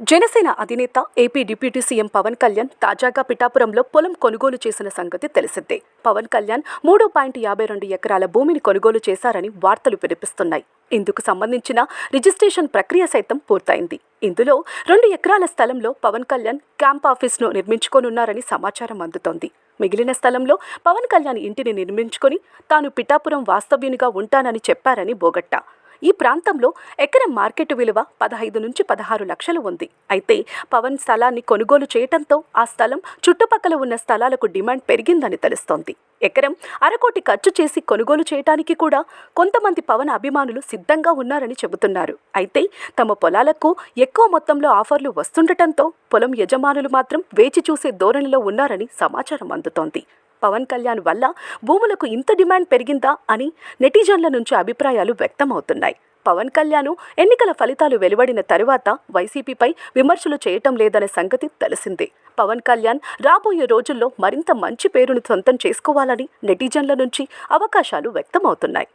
జనసేన అధినేత AP deputy CM Pawan Kalyan తాజాగా పిఠాపురంలో పొలం కొనుగోలు చేసిన సంగతి తెలిసిందే. పవన్ కళ్యాణ్ 3.52 ఎకరాల భూమిని కొనుగోలు చేశారని వార్తలు వినిపిస్తున్నాయి. ఇందుకు సంబంధించిన రిజిస్ట్రేషన్ ప్రక్రియ సైతం పూర్తయింది. ఇందులో 2 ఎకరాల స్థలంలో పవన్ కళ్యాణ్ క్యాంప్ ఆఫీస్ను నిర్మించుకోనున్నారని సమాచారం అందుతోంది. మిగిలిన స్థలంలో పవన్ కళ్యాణ్ ఇంటిని నిర్మించుకొని తాను పిఠాపురం వాస్తవ్యునిగా ఉంటానని చెప్పారని బోగట్ట. ఈ ప్రాంతంలో ఎకరం మార్కెట్ విలువ 15 నుంచి 16 లక్షలు ఉంది. అయితే పవన్ స్థలాన్ని కొనుగోలు చేయటంతో ఆ స్థలం చుట్టుపక్కల ఉన్న స్థలాలకు డిమాండ్ పెరిగిందని తెలుస్తోంది. ఎకరం 1/2 కోటి ఖర్చు చేసి కొనుగోలు చేయడానికి కూడా కొంతమంది పవన్ అభిమానులు సిద్ధంగా ఉన్నారని చెబుతున్నారు. అయితే తమ పొలాలకు ఎక్కువ మొత్తంలో ఆఫర్లు వస్తుండటంతో పొలం యజమానులు మాత్రం వేచి చూసే ధోరణిలో ఉన్నారని సమాచారం అందుతోంది. పవన్ కళ్యాణ్ వల్ల భూములకు ఇంత డిమాండ్ పెరిగిందా అని నెటిజన్ల నుంచి అభిప్రాయాలు వ్యక్తమవుతున్నాయి. పవన్ కళ్యాణ్ ఎన్నికల ఫలితాలు వెలువడిన తరువాత వైసీపీపై విమర్శలు చేయటం లేదనే సంగతి తెలిసిందే. పవన్ కళ్యాణ్ రాబోయే రోజుల్లో మరింత మంచి పేరును సొంతం చేసుకోవాలని నెటిజన్ల నుంచి అవకాశాలు వ్యక్తమవుతున్నాయి.